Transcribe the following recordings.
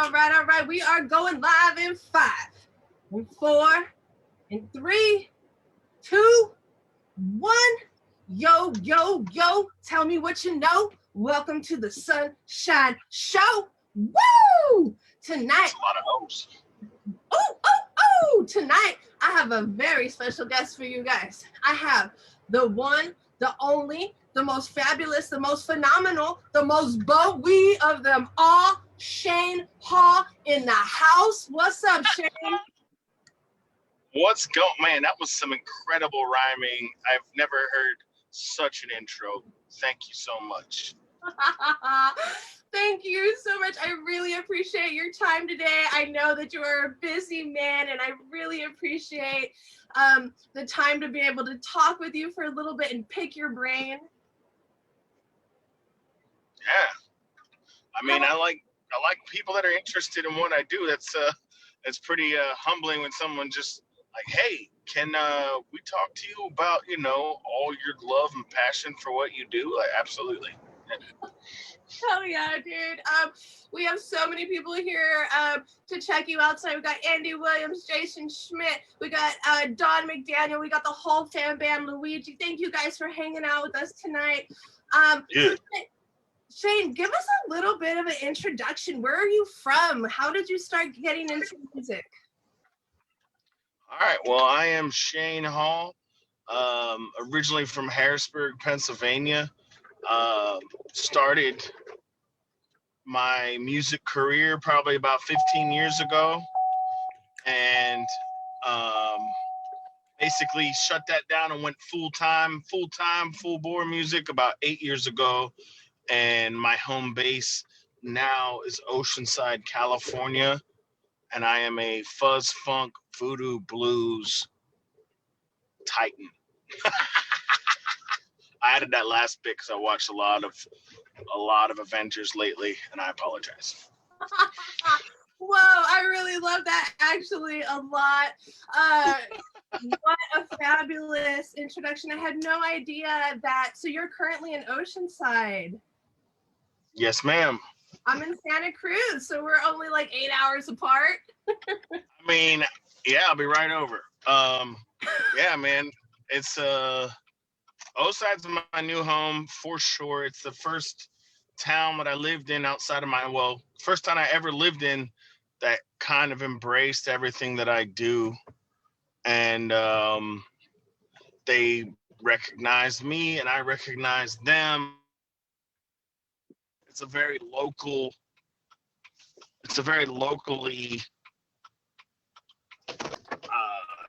All right. We are going live in 5, in 4, in 3, 2, 1. Yo, yo, yo. Tell me what you know. Welcome to the Sunshine Show. Woo! Tonight. That's a lot of O's. Tonight, I have a very special guest for you guys. I have the one, the only, the most fabulous, the most phenomenal, the most Bowie of them all, Shane Hall in the house. What's up, Shane? What's going, man? That was some incredible rhyming. I've never heard such an intro. Thank you so much. Thank you so much. I really appreciate your time today. I know that you are a busy man, and I really appreciate the time to be able to talk with you for a little bit and pick your brain. Yeah, I mean, I like people that are interested in what I do. That's pretty humbling when someone just like, hey, can we talk to you about all your love and passion for what you do? Like, absolutely. Hell yeah, dude. We have so many people here to check you out tonight. We got Andy Williams, Jason Schmidt, we got Don McDaniel, we got the whole fan band, Luigi. Thank you guys for hanging out with us tonight. Yeah. Shane, give us a little bit of an introduction. Where are you from? How did you start getting into music? All right. Well, I am Shane Hall, originally from Harrisburg, Pennsylvania. Started my music career probably about 15 years ago, and basically shut that down and went full bore music about 8 years ago. And my home base now is Oceanside, California, and I am a fuzz funk voodoo blues titan. I added that last bit because I watched a lot of Avengers lately, and I apologize. Whoa, I really love that actually a lot. What a fabulous introduction. I had no idea that. So you're currently in Oceanside. Yes, ma'am. I'm in Santa Cruz, so we're only like 8 hours apart. I mean, yeah, I'll be right over. Yeah, man, it's Oceanside's my new home for sure. It's the first town that I lived in outside of first town I ever lived in that kind of embraced everything that I do, and they recognized me and I recognized them. It's a very locally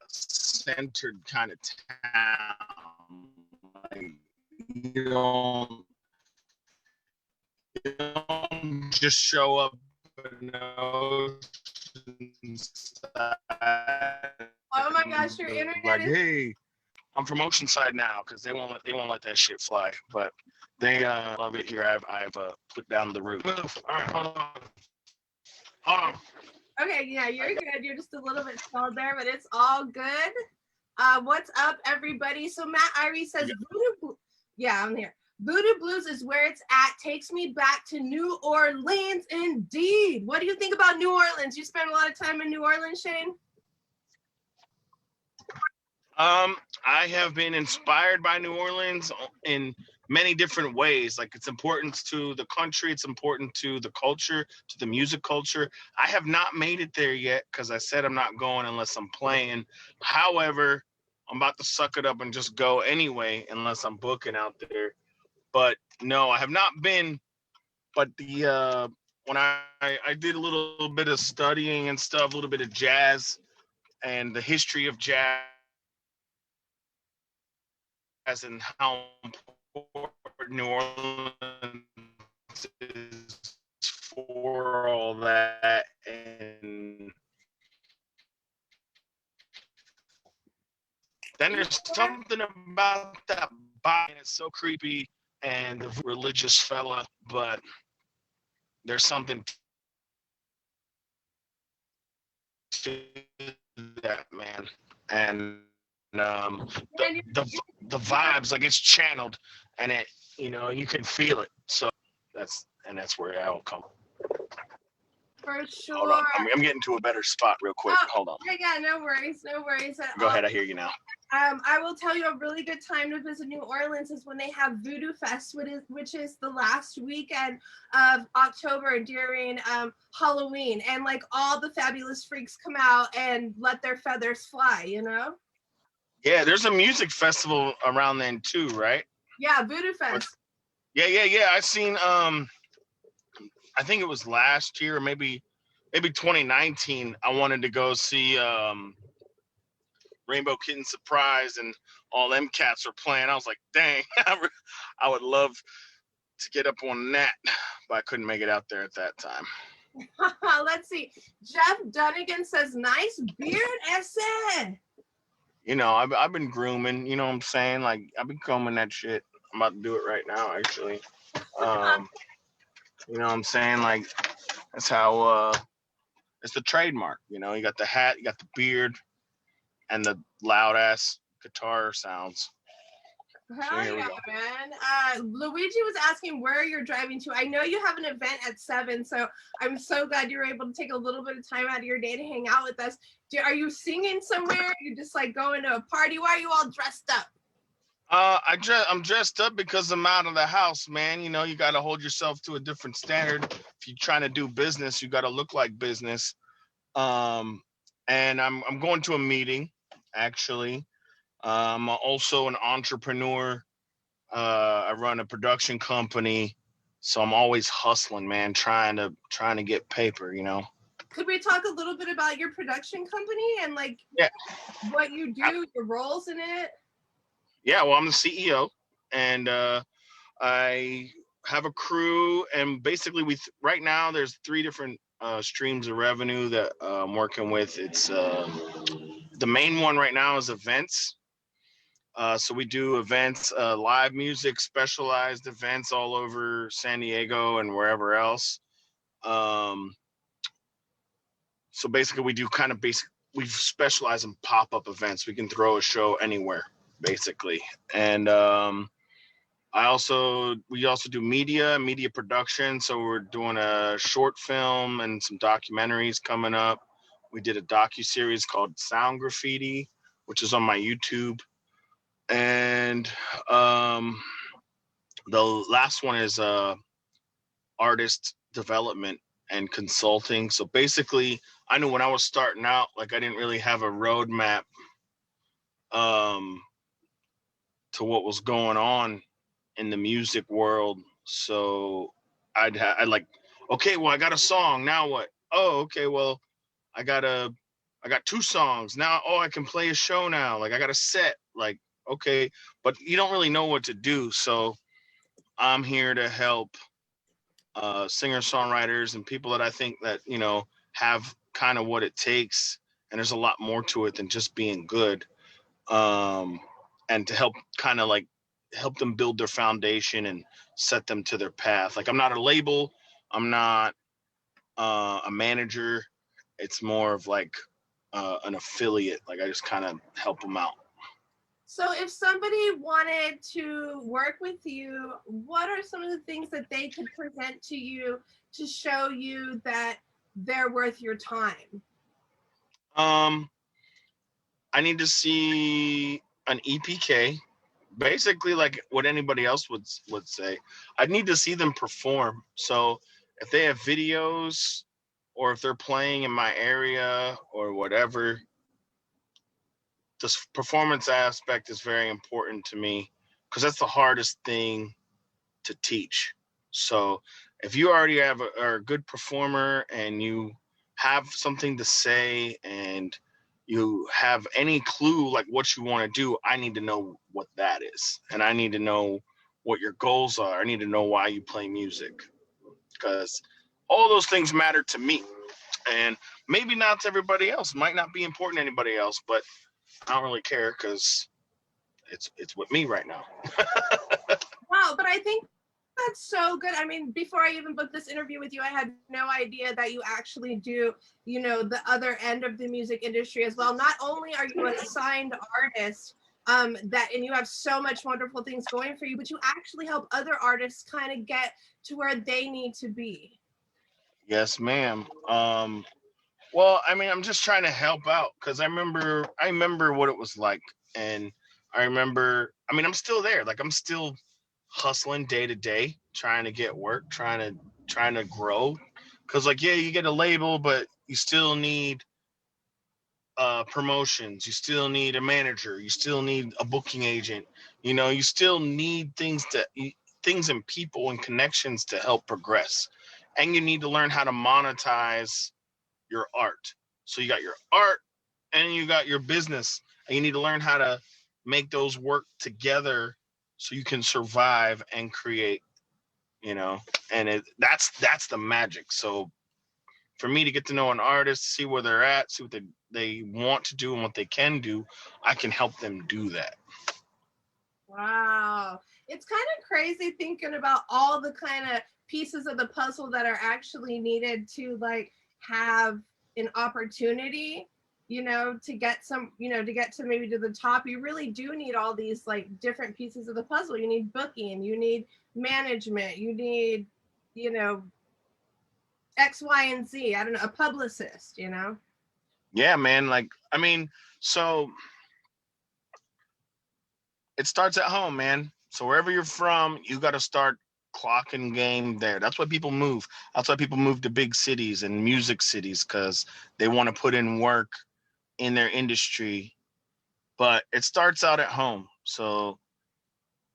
centered kind of town. Like, you don't just show up in Oceanside. Oh my gosh, your internet like, is... hey, I'm from Oceanside now, because they won't let that shit fly. But they love it here. I've put down the roof. All right, hold on. Okay, yeah, you're good. You're just a little bit stalled there, but it's all good. What's up, everybody? So Matt Irie says, yeah, I'm here. Voodoo Blues is where it's at. Takes me back to New Orleans, indeed. What do you think about New Orleans? You spent a lot of time in New Orleans, Shane? I have been inspired by New Orleans in many different ways. Like, it's important to the country, it's important to the culture, to the music culture. I have not made it there yet because I said I'm not going unless I'm playing. However, I'm about to suck it up and just go anyway unless I'm booking out there. But no, I have not been. But the when I did a little bit of studying and stuff, a little bit of jazz and the history of jazz and how important New Orleans is for all that. And then there's something about that body, and it's so creepy, and the religious fella, but there's something to that, man. And the vibes, like, it's channeled, and it, you can feel it. So that's where I'll come. For Hold sure. on. I'm getting to a better spot real quick. Oh, Hold on. yeah, no worries, no worries at Go all. ahead. I hear you now. I will tell you a really good time to visit New Orleans is when they have Voodoo Fest, which is the last weekend of October during Halloween, and like all the fabulous freaks come out and let their feathers fly, you know? Yeah, there's a music festival around then too, right? Yeah, Voodoo Fest. Yeah. I seen I think it was last year or maybe 2019. I wanted to go see Rainbow Kitten Surprise and all them cats were playing. I was like, dang, I would love to get up on that, but I couldn't make it out there at that time. Let's see. Jeff Dunnigan says, nice beard, essay. You know, I've been grooming, you know what I'm saying? Like, I've been combing that shit. I'm about to do it right now, actually. You know what I'm saying? Like, that's how, it's the trademark, you know? You got the hat, you got the beard, and the loud ass guitar sounds. Hell yeah, man. Luigi was asking where you're driving to. I know you have an event at 7, so I'm so glad you were able to take a little bit of time out of your day to hang out with us. Are you singing somewhere? Are you just like going to a party? Why are you all dressed up? I'm dressed up because I'm out of the house, man. You know, you got to hold yourself to a different standard. If you're trying to do business, you got to look like business. And I'm going to a meeting, actually. I'm also an entrepreneur. I run a production company, so I'm always hustling, man, trying to get paper, you know. Could we talk a little bit about your production company and like what you do, your roles in it? Yeah, well, I'm the CEO, and I have a crew, and basically right now there's 3 different streams of revenue that I'm working with. It's the main one right now is events. So we do events, live music, specialized events all over San Diego and wherever else. So basically we do we specialize in pop-up events. We can throw a show anywhere, basically. And we also do media production. So we're doing a short film and some documentaries coming up. We did a docu-series called Sound Graffiti, which is on my YouTube. And the last one is artist development and consulting. So basically, I knew when I was starting out, like I didn't really have a roadmap to what was going on in the music world. So I'd like, okay, well, I got a song. Now what? Oh, okay, well, I got 2 songs now. Oh, I can play a show now. Like I got a set. Like, okay, but you don't really know what to do. So I'm here to help singer-songwriters and people that I think that, you know, have kind of what it takes. And there's a lot more to it than just being good. And to help kind of like help them build their foundation and set them to their path. Like I'm not a label. I'm not a manager. It's more of like an affiliate. Like I just kind of help them out. So if somebody wanted to work with you, what are some of the things that they could present to you to show you that they're worth your time? I need to see an EPK, basically like what anybody else would say. I need to see them perform. So if they have videos or if they're playing in my area or whatever, this performance aspect is very important to me because that's the hardest thing to teach. So if you already are a good performer and you have something to say and you have any clue like what you want to do, I need to know what that is. And I need to know what your goals are. I need to know why you play music because all those things matter to me. And maybe not to everybody else, might not be important to anybody else, but I don't really care because it's with me right now. Wow, but I think that's so good. I mean, before I even booked this interview with you, I had no idea that you actually do, you know, the other end of the music industry as well. Not only are you a signed artist, and you have so much wonderful things going for you, but you actually help other artists kind of get to where they need to be. Yes, ma'am. Well, I mean, I'm just trying to help out because I remember what it was like, and I remember. I mean, I'm still there. Like I'm still hustling day to day, trying to get work, trying to grow. Because like, yeah, you get a label, but you still need promotions. You still need a manager. You still need a booking agent. You know, you still need things and people and connections to help progress, and you need to learn how to monetize your art. So you got your art and you got your business, and you need to learn how to make those work together so you can survive and create, you know. And that's the magic. So for me to get to know an artist, see where they're at, see what they want to do and what they can do, I can help them do that. Wow. It's kind of crazy thinking about all the kind of pieces of the puzzle that are actually needed to like have an opportunity, to get some, to get to maybe to the top. You really do need all these like different pieces of the puzzle. You need booking, you need management, you need, you know, X, Y, and Z. I don't know, a publicist. Yeah, man. Like, I mean, so it starts at home, man. So wherever you're from, you got to start clocking game there. That's why people move. That's why people move to big cities and music cities because they want to put in work in their industry. But it starts out at home. So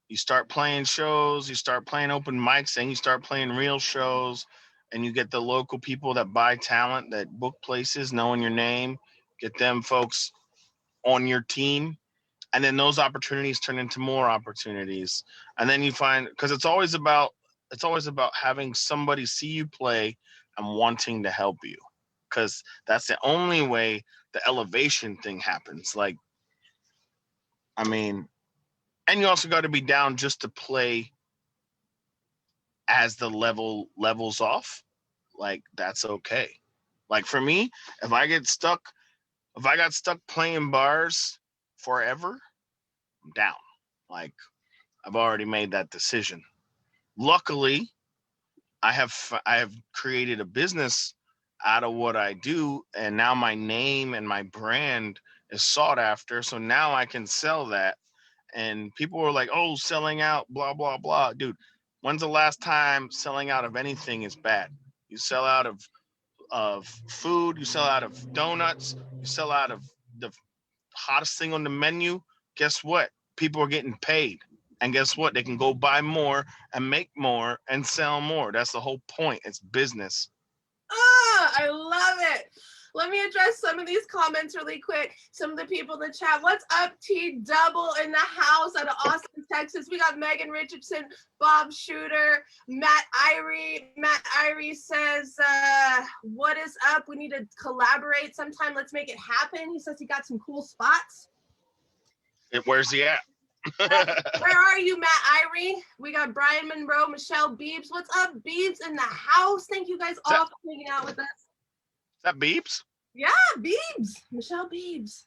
you start playing shows, you start playing open mics, and you start playing real shows, and you get the local people that buy talent, that book places, knowing your name, get them folks on your team, and then those opportunities turn into more opportunities, and then you find because it's always about having somebody see you play and wanting to help you, because that's the only way the elevation thing happens. Like, I mean, and you also got to be down just to play as the levels off. Like, that's okay. Like for me, if I get stuck if I got stuck playing bars forever, I'm down. Like, I've already made that decision. Luckily, I have created a business out of what I do, and now my name and my brand is sought after. So now I can sell that, and people are like, "Oh, selling out, blah blah blah." Dude, when's the last time selling out of anything is bad? You sell out of food, you sell out of donuts, you sell out of the hottest thing on the menu. Guess what? People are getting paid. And guess what? They can go buy more and make more and sell more. That's the whole point. It's business. Ah, I love it. Let me address some of these comments really quick. Some of the people in the chat. What's up, T Double in the house out of Austin, Texas? We got Megan Richardson, Bob Shooter, Matt Irie. Matt Irie says, what is up? We need to collaborate sometime. Let's make it happen. He says he got some cool spots. Where's he at? Where are you, Matt Irie? We got Brian Monroe, Michelle Beebs. What's up, Beebs in the house? Thank you guys all for hanging out with us. Is that Beeps? Yeah, Beebs. Michelle Beebs.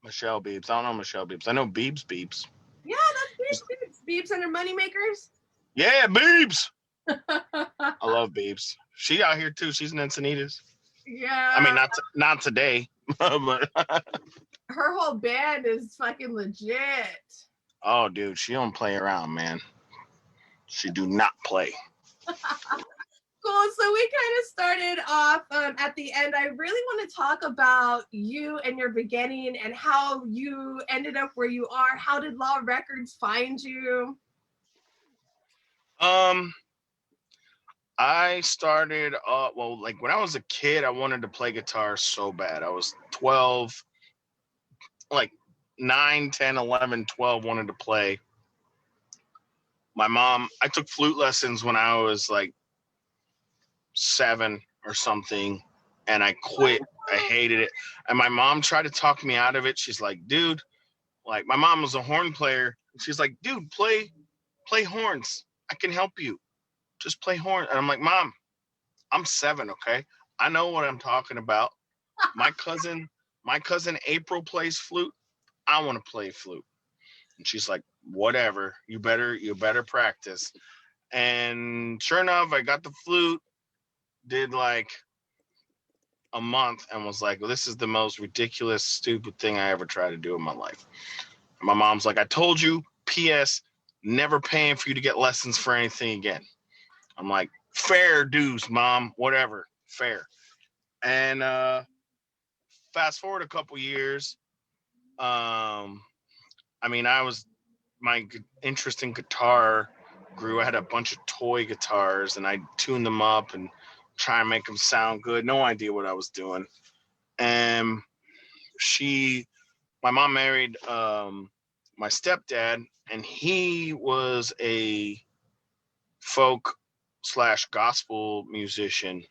Michelle Beeps. I don't know Michelle Beeps. I know Beeps Beeps. Yeah, that's Beebs. Beebs and her moneymakers. Yeah, Beeps. I love Beeps. She out here too. She's in Encinitas. Yeah. I mean, not today, but her whole band is fucking legit. oh, dude, she don't play around, man. She do not play. Cool. So we kind of started off at the end. I really want to talk about you and your beginning and how you ended up where you are. How did Law Records find you? I started well, like when I was a kid, I wanted to play guitar so bad. I was 12, like 9, 10, 11, 12, wanted to play. I took flute lessons when I was like 7 or something, and I quit. I hated it. And my mom tried to talk me out of it. She's like, dude, like my mom was a horn player. She's like, dude, play horns. I can help you. Just play horn. And I'm like, Mom, I'm 7, okay? I know what I'm talking about. My cousin April plays flute. I want to play flute. And she's like, whatever. You better practice. And sure enough, I got the flute. did like a month and was like, well, this is the most ridiculous, stupid thing I ever tried to do in my life. And my mom's like, I told you, P.S., never paying for you to get lessons for anything again. I'm like, fair dues, Mom, whatever, fair. And fast forward a couple years, I mean, my interest in guitar grew. I had a bunch of toy guitars and I tuned them up and try and make them sound good. No idea what I was doing. And my mom married my stepdad, and he was a folk / gospel musician,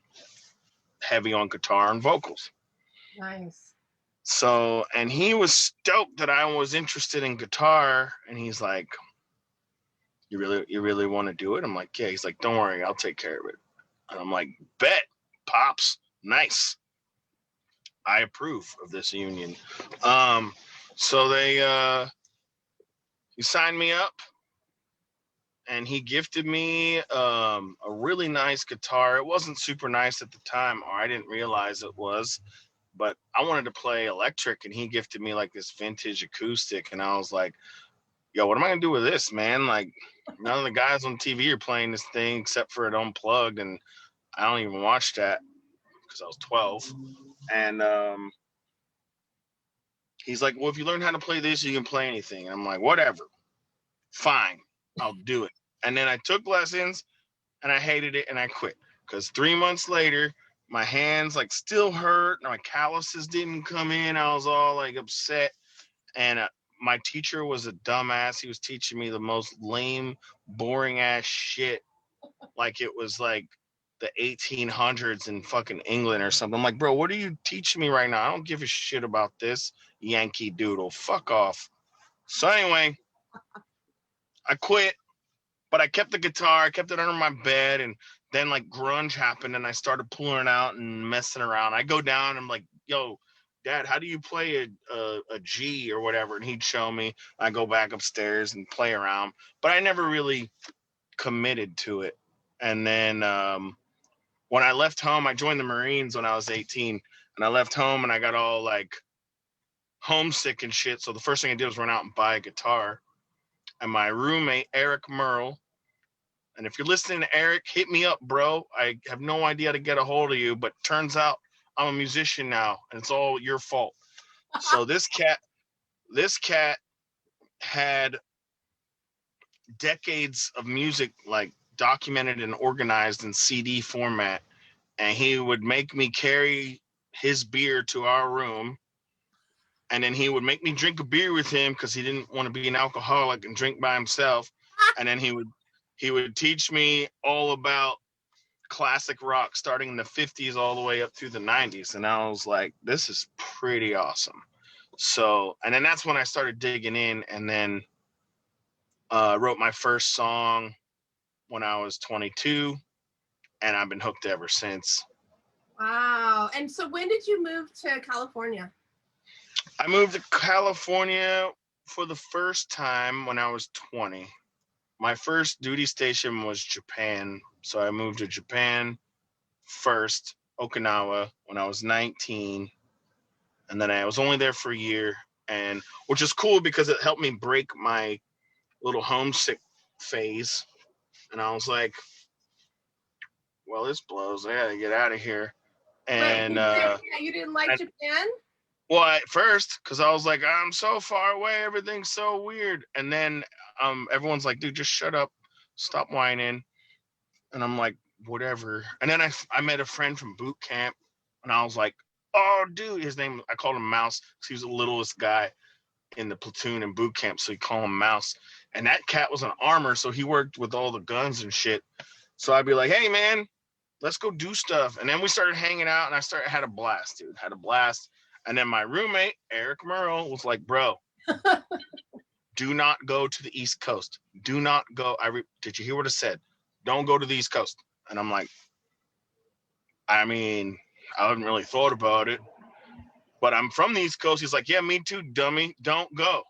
heavy on guitar and vocals. Nice. So, and he was stoked that I was interested in guitar, and he's like, you really want to do it? I'm like, yeah. He's like, don't worry, I'll take care of it. And I'm like, bet, pops, nice. I approve of this union. So he signed me up, and he gifted me a really nice guitar. It wasn't super nice at the time, or I didn't realize it was, but I wanted to play electric, and he gifted me like this vintage acoustic, and I was like, yo, what am I gonna do with this, man? Like, none of the guys on TV are playing this thing except for it unplugged, and I don't even watch that because I was 12. And he's like, well, if you learn how to play this, you can play anything. And I'm like, whatever, fine, I'll do it. And then I took lessons, and I hated it, and I quit because 3 months later, my hands like still hurt, and my calluses didn't come in. I was all like upset, and my teacher was a dumbass. He was teaching me the most lame, boring ass shit, like it was like the 1800s in fucking England or something. I'm like, bro, what are you teaching me right now? I don't give a shit about this, Yankee Doodle. Fuck off. So anyway, I quit, but I kept the guitar. I kept it under my bed, and then like grunge happened, and I started pulling it out and messing around. I go down, and I'm like, yo, Dad, how do you play a G or whatever? And he'd show me. I go back upstairs and play around, but I never really committed to it. And then when I left home, I joined the Marines when I was 18, and I left home and I got all like homesick and shit. So the first thing I did was run out and buy a guitar. And my roommate, Eric Merle, and if you're listening to Eric, hit me up, bro. I have no idea how to get a hold of you, but turns out I'm a musician now, and it's all your fault. So this cat had decades of music like documented and organized in CD format, and he would make me carry his beer to our room, and then he would make me drink a beer with him because he didn't want to be an alcoholic and drink by himself. And then he would teach me all about classic rock starting in the 50s all the way up through the 90s, and I was like, this is pretty awesome. So, and then that's when I started digging in, and then wrote my first song when I was 22, and I've been hooked ever since. Wow. And so when did you move to California? I moved to California for the first time when I was 20. My first duty station was Japan. So I moved to Japan first, Okinawa, when I was 19. And then I was only there for a year, and which is cool because it helped me break my little homesick phase. And I was like, well, this blows. I gotta get out of here. And you didn't like Japan? Well, at first, because I was like, I'm so far away, everything's so weird. And then everyone's like, dude, just shut up, stop whining. And I'm like, whatever. And then I met a friend from boot camp, and I was like, oh, dude, his name, I called him Mouse because he was the littlest guy in the platoon in boot camp, so he called him Mouse. And that cat was an armor, so he worked with all the guns and shit. So I'd be like, hey, man, let's go do stuff. And then we started hanging out, and I had a blast, dude. Had a blast. And then my roommate, Eric Merle, was like, bro, do not go to the East Coast. Do not go. Did you hear what I said? Don't go to the East Coast. And I'm like, I mean, I haven't really thought about it, but I'm from the East Coast. He's like, yeah, me too, dummy. Don't go.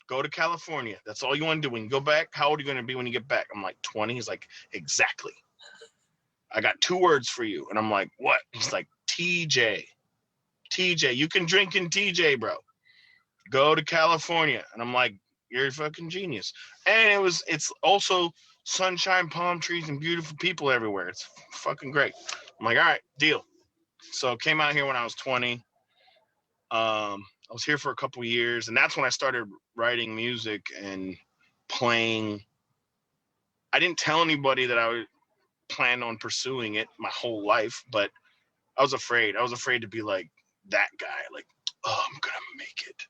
Go to California. That's all you want to do. When you go back, how old are you going to be when you get back? I'm like, 20. He's like, exactly. I got 2 words for you. And I'm like, what? He's like, TJ. TJ, you can drink in TJ, bro. Go to California. And I'm like, you're a fucking genius. And it's also sunshine, palm trees, and beautiful people everywhere. It's fucking great. I'm like, all right, deal. So came out here when I was 20. I was here for a couple years, and that's when I started writing music and playing. I didn't tell anybody that I would plan on pursuing it my whole life, but I was afraid. I was afraid to be like that guy, like, oh, I'm gonna make it.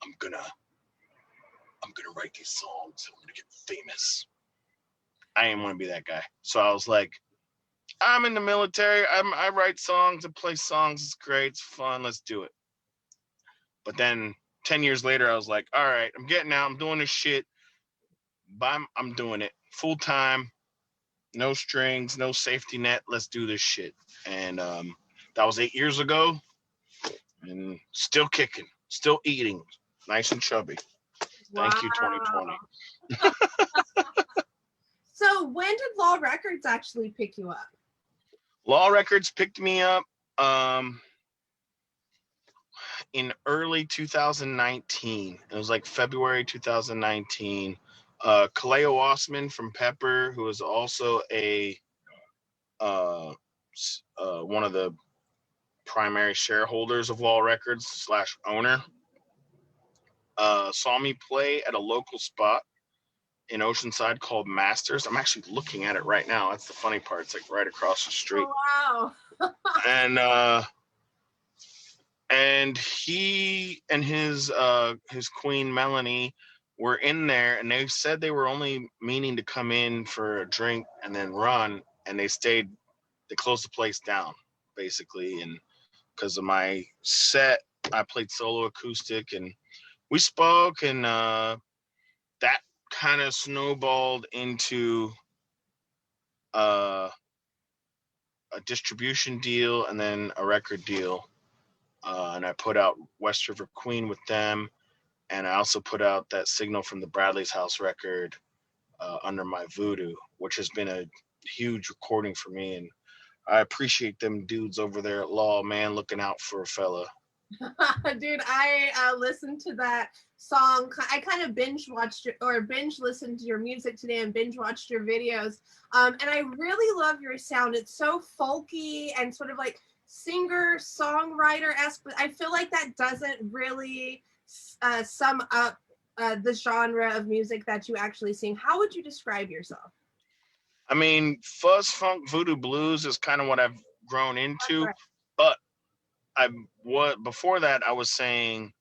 I'm gonna write these songs. I'm gonna get famous. I didn't want to be that guy. So I was like, I'm in the military. I write songs. I play songs. It's great. It's fun. Let's do it. But then 10 years later, I was like, all right, I'm getting out. I'm doing this shit. But I'm doing it full time. No strings, no safety net. Let's do this shit. And that was 8 years ago. And still kicking, still eating, nice and chubby. Wow. Thank you, 2020. So when did Law Records actually pick you up? Law Records picked me up in early 2019. It was like February 2019. Kaleo Osman from Pepper, who is also one of the primary shareholders of Law Records / owner, saw me play at a local spot in Oceanside called Masters. I'm actually looking at it right now. That's the funny part. It's like right across the street. Oh, wow. And he and his queen Melanie were in there, and they said they were only meaning to come in for a drink and then run, and they closed the place down basically. And because of my set, I played solo acoustic, and we spoke, and that kind of snowballed into a distribution deal and then a record deal. And I put out West River Queen with them. And I also put out that Signal from the Bradley's House record under my Voodoo, which has been a huge recording for me. And I appreciate them dudes over there at Law, man, looking out for a fella. Dude, I listened to that song. I kind of binge listened to your music today and binge watched your videos. And I really love your sound. It's so folky and sort of like singer songwriter-esque, but I feel like that doesn't really sum up the genre of music that you actually sing. How would you describe yourself? I mean, fuzz funk voodoo blues is kind of what I've grown into, Right. but before that I was saying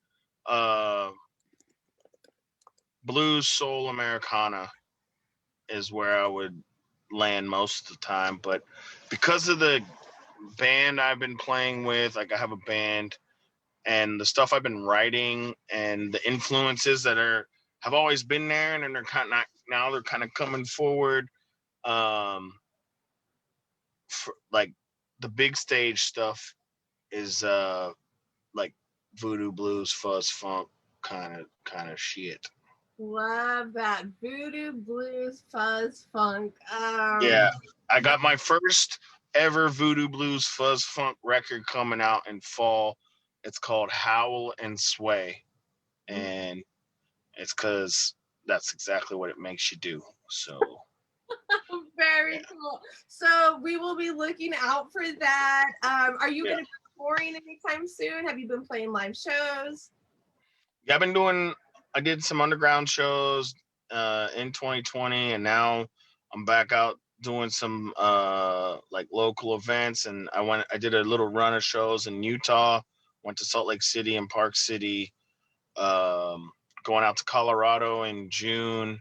blues, soul, Americana is where I would land most of the time. But because of the band I've been playing with, like I have a band, and the stuff I've been writing and the influences that have always been there, and then they're kind of coming forward. Like the big stage stuff is like voodoo blues, fuzz funk kind of shit. Love that. Voodoo, blues, fuzz, funk. Yeah, I got my first ever voodoo blues fuzz funk record coming out in fall. It's called Howl and Sway, and it's because that's exactly what it makes you do. So Very cool. So we will be looking out for that. Are you going to be touring anytime soon? Have you been playing live shows? Yeah, I did some underground shows in 2020, and now I'm back out doing some like local events. And I did a little run of shows in Utah, went to Salt Lake City and Park City, going out to Colorado in June,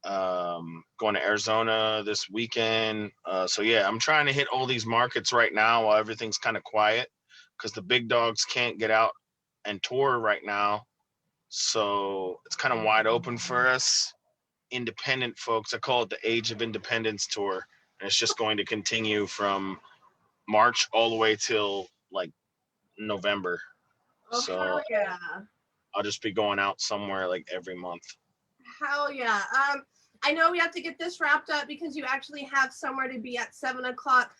going to Arizona this weekend. So yeah, I'm trying to hit all these markets right now while everything's kind of quiet, because the big dogs can't get out and tour right now. So it's kind of wide open for us independent folks. I call it the Age of Independence tour. And it's just going to continue from March all the way till like November. Oh, So hell yeah. I'll just be going out somewhere like every month. Hell yeah. I know we have to get this wrapped up because you actually have somewhere to be at 7 o'clock.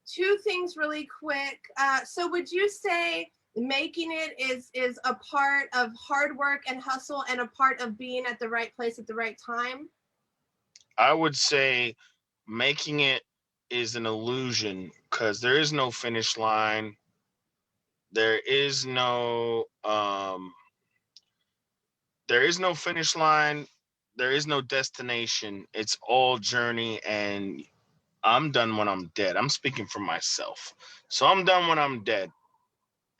Two things really quick. So would you say making it is a part of hard work and hustle and a part of being at the right place at the right time? I would say making it is an illusion because there is no finish line. There is no finish line. There is no destination. It's all journey, and I'm done when I'm dead. I'm speaking for myself. So I'm done when I'm dead.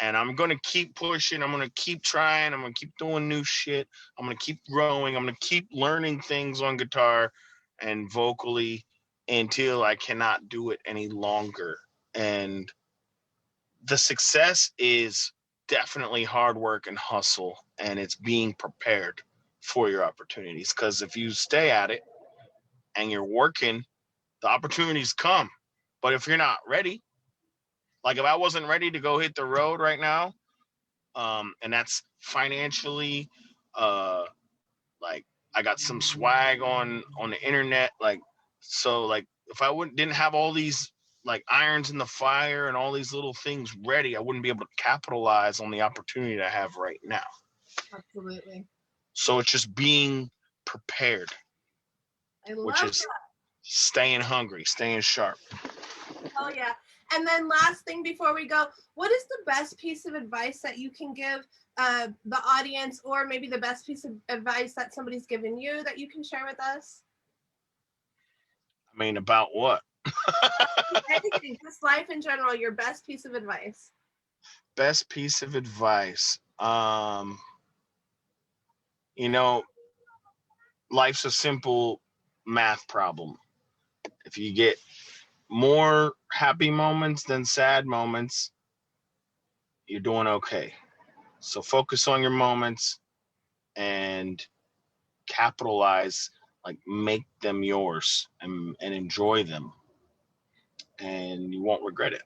And I'm going to keep pushing. I'm going to keep trying. I'm going to keep doing new shit. I'm going to keep growing. I'm going to keep learning things on guitar and vocally until I cannot do it any longer. And the success is definitely hard work and hustle, and it's being prepared for your opportunities. Because if you stay at it and you're working, the opportunities come. But if you're not ready, like if I wasn't ready to go hit the road right now, and that's financially, uh, like I got some swag on the internet, like so, like if I wouldn't didn't have all these like irons in the fire and all these little things ready, I wouldn't be able to capitalize on the opportunity that I have right now. Absolutely. So it's just being prepared, I love which is that. staying hungry, staying sharp. Oh yeah. And then last thing before we go, what is the best piece of advice that you can give the audience, or maybe the best piece of advice that somebody's given you that you can share with us? I mean, about what? Anything, just life in general, your best piece of advice. Best piece of advice. You know, life's a simple math problem. If you get more happy moments than sad moments, you're doing okay. So focus on your moments and capitalize, like make them yours and enjoy them, and you won't regret it.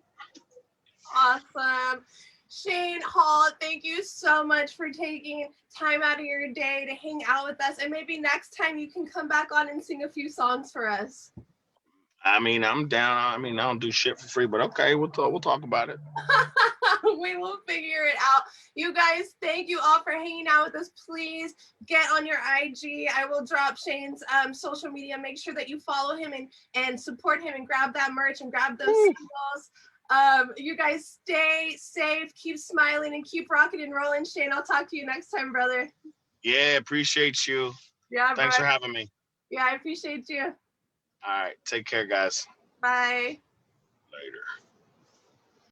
Awesome. Shane Hall, thank you so much for taking time out of your day to hang out with us. And maybe next time you can come back on and sing a few songs for us. I mean, I'm down. I mean, I don't do shit for free, but okay, we'll talk about it. We will figure it out. You guys, thank you all for hanging out with us. Please get on your IG. I will drop Shane's social media. Make sure that you follow him and support him and grab that merch and grab those singles. You guys stay safe, keep smiling, and keep rocking and rolling. Shane, I'll talk to you next time, brother. Yeah, appreciate you. Yeah, Thanks bro. for having me. Yeah, I appreciate you. All right, take care, guys. Bye. Later.